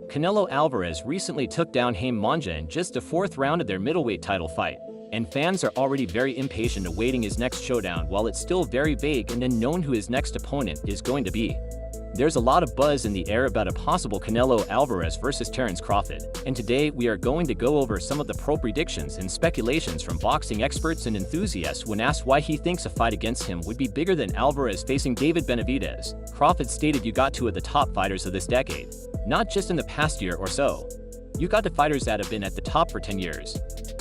Canelo Alvarez recently took down Haim Monja in just the 4th round of their middleweight title fight, and fans are already very impatient awaiting his next showdown while it's still very vague and unknown who his next opponent is going to be. There's a lot of buzz in the air about a possible Canelo Alvarez versus Terence Crawford, and today we are going to go over some of the pro predictions and speculations from boxing experts and enthusiasts when asked why he thinks a fight against him would be bigger than Alvarez facing David Benavidez. Crawford stated, "You got two of the top fighters of this decade, not just in the past year or so. You got the fighters that have been at the top for 10 years.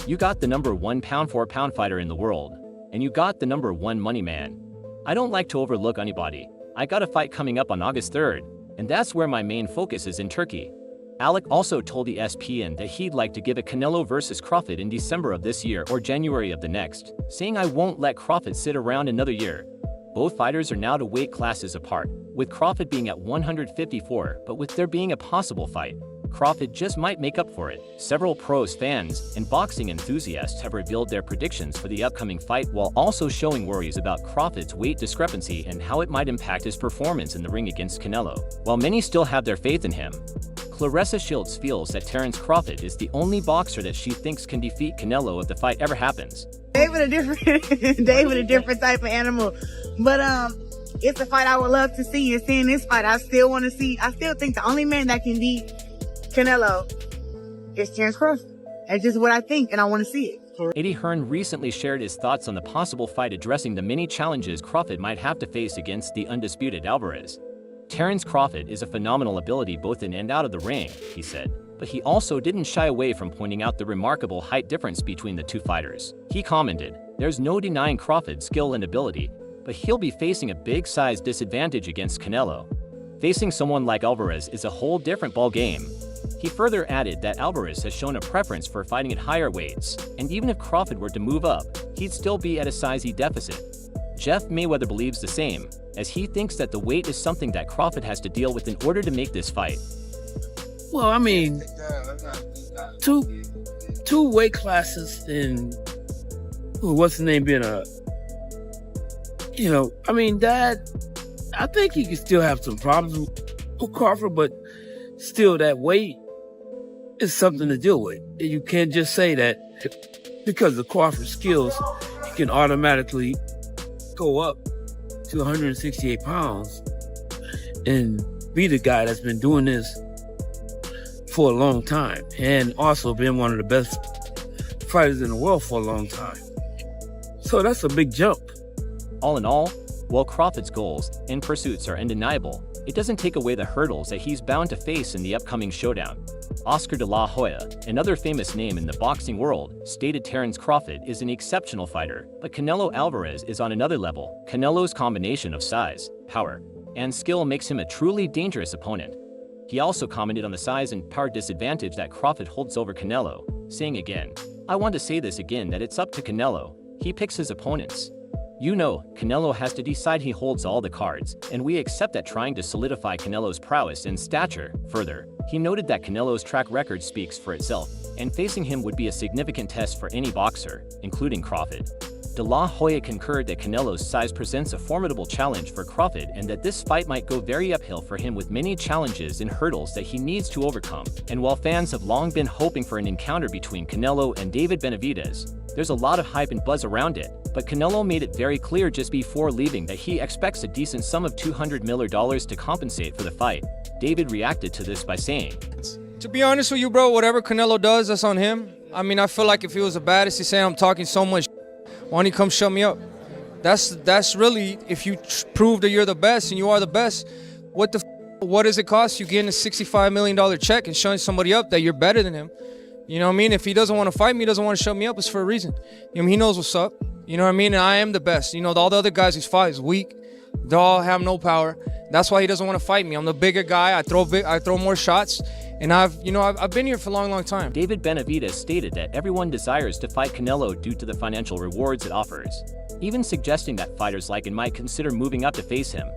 You got the #1 pound-for-pound fighter in the world, and you got the #1 money man. I don't like to overlook anybody. I got a fight coming up on August 3rd, and that's where my main focus is in Turkey." Alec also told the ESPN that he'd like to give a Canelo versus Crawford in December of this year or January of the next, saying, "I won't let Crawford sit around another year." Both fighters are now to weight classes apart, with Crawford being at 154, but with there being a possible fight, Crawford just might make up for it. Several pros, fans, and boxing enthusiasts have revealed their predictions for the upcoming fight while also showing worries about Crawford's weight discrepancy and how it might impact his performance in the ring against Canelo. While many still have their faith in him, Clarissa Shields feels that Terence Crawford is the only boxer that she thinks can defeat Canelo if the fight ever happens. David a different type of animal, but it's a fight I would love to see. And seeing this fight, I still think the only man that can beat Canelo is Terence Crawford. That's just what I think, and I want to see it. Eddie Hearn recently shared his thoughts on the possible fight, addressing the many challenges Crawford might have to face against the undisputed Alvarez. "Terence Crawford is a phenomenal ability both in and out of the ring," he said, but he also didn't shy away from pointing out the remarkable height difference between the two fighters. He commented, "There's no denying Crawford's skill and ability, but he'll be facing a big size disadvantage against Canelo. Facing someone like Alvarez is a whole different ball game." He further added that Alvarez has shown a preference for fighting at higher weights, and even if Crawford were to move up, he'd still be at a size deficit. Jeff Mayweather believes the same, as he thinks that the weight is something that Crawford has to deal with in order to make this fight. Well, I mean, two weight classes and what's the name being I think he could still have some problems with Crawford, but still that weight is something to deal with. You can't just say that because of Crawford's skills, he can automatically go up to 168 pounds and be the guy that's been doing this for a long time and also been one of the best fighters in the world for a long time. So that's a big jump. All in all, while Crawford's goals and pursuits are undeniable, it doesn't take away the hurdles that he's bound to face in the upcoming showdown. Oscar de la Hoya, another famous name in the boxing world, stated Terence Crawford is an exceptional fighter, but Canelo Alvarez is on another level. Canelo's combination of size, power, and skill makes him a truly dangerous opponent. He also commented on the size and power disadvantage that Crawford holds over Canelo, saying again, "I want to say this again that it's up to Canelo. He picks his opponents. You know, Canelo has to decide. He holds all the cards, and we accept that trying to solidify Canelo's prowess and stature further." He noted that Canelo's track record speaks for itself, and facing him would be a significant test for any boxer, including Crawford. De La Hoya concurred that Canelo's size presents a formidable challenge for Crawford and that this fight might go very uphill for him with many challenges and hurdles that he needs to overcome. And while fans have long been hoping for an encounter between Canelo and David Benavidez, there's a lot of hype and buzz around it, but Canelo made it very clear just before leaving that he expects a decent sum of $200 million to compensate for the fight. David reacted to this by saying, "To be honest with you, bro, whatever Canelo does, that's on him. I mean, I feel like if he was the baddest, he's saying I'm talking so much, why don't he come shut me up? That's really, if you prove that you're the best and you are the best, what does it cost you getting a $65 million check and showing somebody up that you're better than him? You know what I mean? If he doesn't want to fight me, he doesn't want to shut me up, it's for a reason. You know, he knows what's up. You know what I mean? And I am the best. You know, all the other guys he's fought is weak. They all have no power. That's why he doesn't want to fight me. I'm the bigger guy. I throw more shots. And I've been here for a long, long time." David Benavidez stated that everyone desires to fight Canelo due to the financial rewards it offers, even suggesting that fighters like him might consider moving up to face him.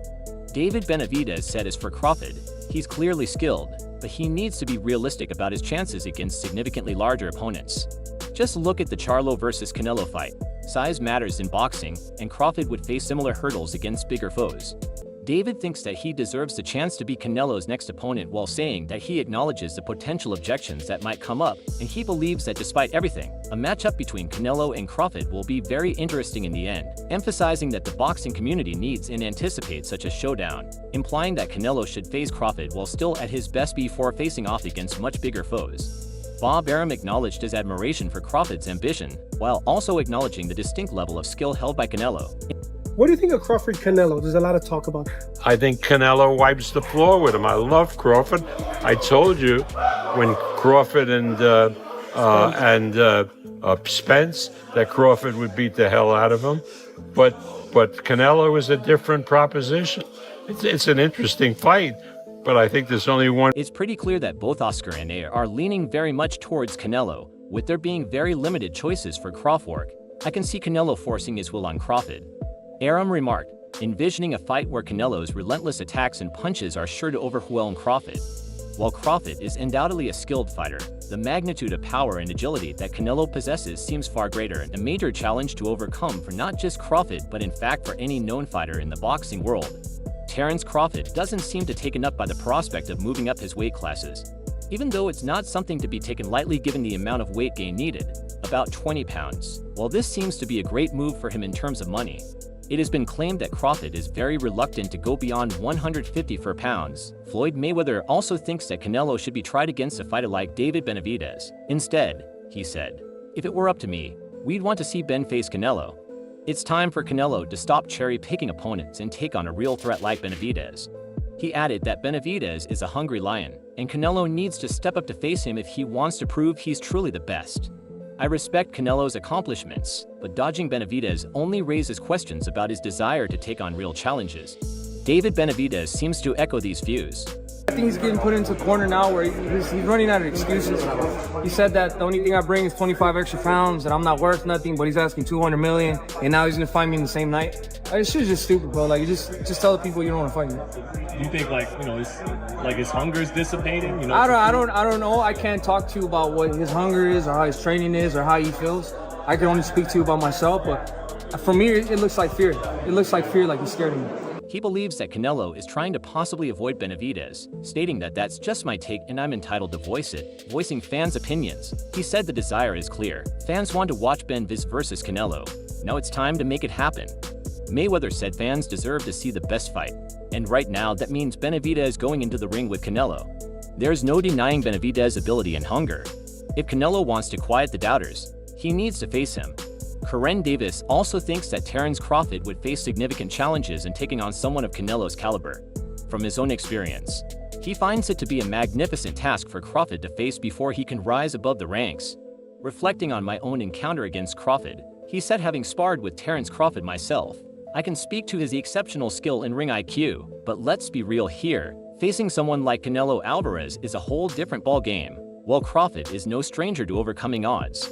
David Benavidez said as for Crawford, he's clearly skilled, but he needs to be realistic about his chances against significantly larger opponents. Just look at the Charlo versus Canelo fight. Size matters in boxing, and Crawford would face similar hurdles against bigger foes. David thinks that he deserves the chance to be Canelo's next opponent while saying that he acknowledges the potential objections that might come up, and he believes that despite everything, a matchup between Canelo and Crawford will be very interesting in the end, emphasizing that the boxing community needs and anticipates such a showdown, implying that Canelo should face Crawford while still at his best before facing off against much bigger foes. Arum acknowledged his admiration for Crawford's ambition, while also acknowledging the distinct level of skill held by Canelo. What do you think of Crawford Canelo? There's a lot of talk about it. I think Canelo wipes the floor with him. I love Crawford. I told you when Crawford and Spence that Crawford would beat the hell out of him, but Canelo is a different proposition. It's an interesting fight, but I think there's only one. It's pretty clear that both Oscar and A are leaning very much towards Canelo, with there being very limited choices for Crawford. I can see Canelo forcing his will on Crawford. Arum remarked, envisioning a fight where Canelo's relentless attacks and punches are sure to overwhelm Crawford. While Crawford is undoubtedly a skilled fighter, the magnitude of power and agility that Canelo possesses seems far greater, a major challenge to overcome for not just Crawford but in fact for any known fighter in the boxing world. Terence Crawford doesn't seem to taken up by the prospect of moving up his weight classes, even though it's not something to be taken lightly given the amount of weight gain needed, about 20 pounds. While this seems to be a great move for him in terms of money, it has been claimed that Crawford is very reluctant to go beyond 150 pounds. Floyd Mayweather also thinks that Canelo should be tried against a fighter like David Benavidez. Instead, he said, if it were up to me, we'd want to see Ben face Canelo. It's time for Canelo to stop cherry-picking opponents and take on a real threat like Benavidez. He added that Benavidez is a hungry lion, and Canelo needs to step up to face him if he wants to prove he's truly the best. I respect Canelo's accomplishments, but dodging Benavidez only raises questions about his desire to take on real challenges. David Benavidez seems to echo these views. I think he's getting put into a corner now where he's running out of excuses. He said that the only thing I bring is 25 extra pounds, that I'm not worth nothing, but he's asking 200 million, and now he's gonna fight me in the same night. It's just stupid, bro. Like, you just tell the people you don't want to fight me. Do you think, his hunger is dissipating? You know, I don't know. I can't talk to you about what his hunger is or how his training is or how he feels. I can only speak to you about myself, but for me, it looks like fear. It looks like fear, like he's scared of me. He believes that Canelo is trying to possibly avoid Benavidez, stating that that's just my take and I'm entitled to voice it, voicing fans' opinions. He said the desire is clear. Fans want to watch Benavidez versus Canelo. Now it's time to make it happen. Mayweather said fans deserve to see the best fight, and right now that means Benavidez going into the ring with Canelo. There's no denying Benavidez's ability and hunger. If Canelo wants to quiet the doubters, he needs to face him. Gervonta Davis also thinks that Terence Crawford would face significant challenges in taking on someone of Canelo's caliber. From his own experience, he finds it to be a magnificent task for Crawford to face before he can rise above the ranks. Reflecting on my own encounter against Crawford, he said, having sparred with Terence Crawford myself, I can speak to his exceptional skill and ring IQ, but let's be real here. Facing someone like Canelo Alvarez is a whole different ballgame, while Crawford is no stranger to overcoming odds.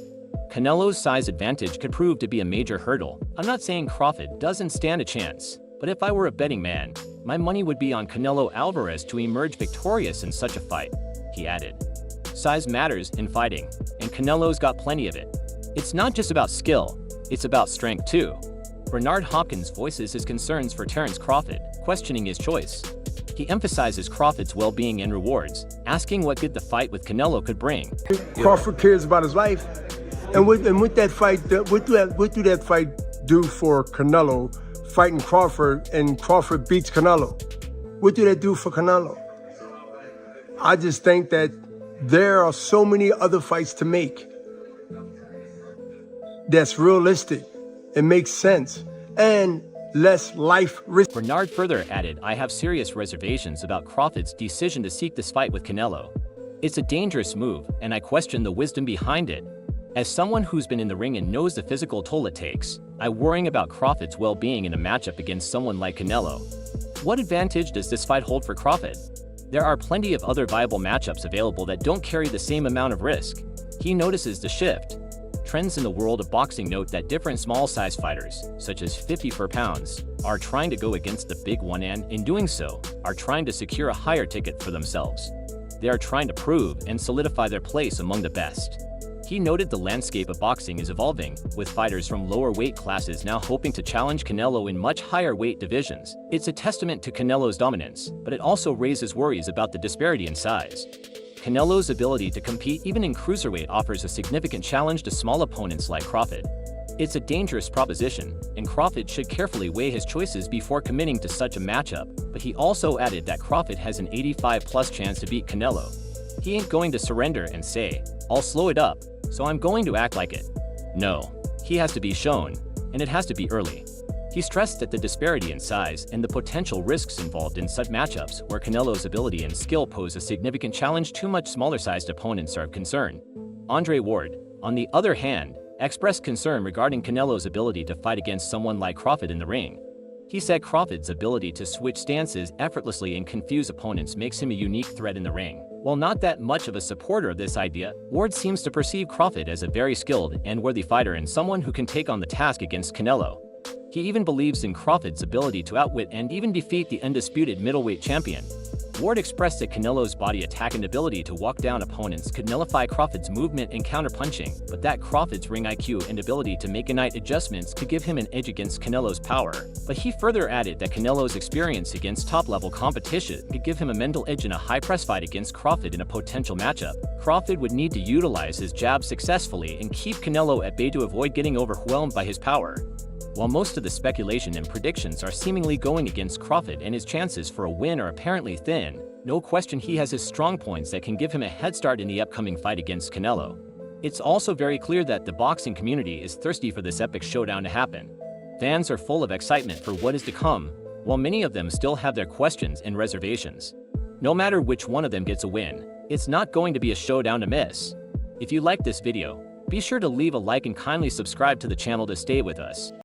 Canelo's size advantage could prove to be a major hurdle. I'm not saying Crawford doesn't stand a chance, but if I were a betting man, my money would be on Canelo Alvarez to emerge victorious in such a fight, he added. Size matters in fighting, and Canelo's got plenty of it. It's not just about skill, it's about strength too. Bernard Hopkins voices his concerns for Terence Crawford, questioning his choice. He emphasizes Crawford's well-being and rewards, asking what good the fight with Canelo could bring. Crawford cares about his life. And with that fight, what do that fight do for Canelo, fighting Crawford, and Crawford beats Canelo? What do that do for Canelo? I just think that there are so many other fights to make that's realistic, it makes sense, and less life risk. Bernard further added, I have serious reservations about Crawford's decision to seek this fight with Canelo. It's a dangerous move, and I question the wisdom behind it. As someone who's been in the ring and knows the physical toll it takes, I'm worrying about Crawford's well-being in a matchup against someone like Canelo. What advantage does this fight hold for Crawford? There are plenty of other viable matchups available that don't carry the same amount of risk. He notices the shift. Trends in the world of boxing note that different small-size fighters, such as 54 pounds, are trying to go against the big one and, in doing so, are trying to secure a higher ticket for themselves. They are trying to prove and solidify their place among the best. He noted the landscape of boxing is evolving, with fighters from lower weight classes now hoping to challenge Canelo in much higher weight divisions. It's a testament to Canelo's dominance, but it also raises worries about the disparity in size. Canelo's ability to compete even in cruiserweight offers a significant challenge to small opponents like Crawford. It's a dangerous proposition, and Crawford should carefully weigh his choices before committing to such a matchup, but he also added that Crawford has an 85+ chance to beat Canelo. He ain't going to surrender and say, "I'll slow it up, so I'm going to act like it." No, he has to be shown, and it has to be early. He stressed that the disparity in size and the potential risks involved in such matchups where Canelo's ability and skill pose a significant challenge to much smaller-sized opponents are of concern. Andre Ward, on the other hand, expressed concern regarding Canelo's ability to fight against someone like Crawford in the ring. He said Crawford's ability to switch stances effortlessly and confuse opponents makes him a unique threat in the ring. While not that much of a supporter of this idea, Ward seems to perceive Crawford as a very skilled and worthy fighter and someone who can take on the task against Canelo. He even believes in Crawford's ability to outwit and even defeat the undisputed middleweight champion. Ward expressed that Canelo's body attack and ability to walk down opponents could nullify Crawford's movement and counterpunching, but that Crawford's ring IQ and ability to make night adjustments could give him an edge against Canelo's power. But he further added that Canelo's experience against top-level competition could give him a mental edge in a high-press fight against Crawford in a potential matchup. Crawford would need to utilize his jab successfully and keep Canelo at bay to avoid getting overwhelmed by his power. While most of the speculation and predictions are seemingly going against Crawford and his chances for a win are apparently thin, no question he has his strong points that can give him a head start in the upcoming fight against Canelo. It's also very clear that the boxing community is thirsty for this epic showdown to happen. Fans are full of excitement for what is to come, while many of them still have their questions and reservations. No matter which one of them gets a win, it's not going to be a showdown to miss. If you liked this video, be sure to leave a like and kindly subscribe to the channel to stay with us.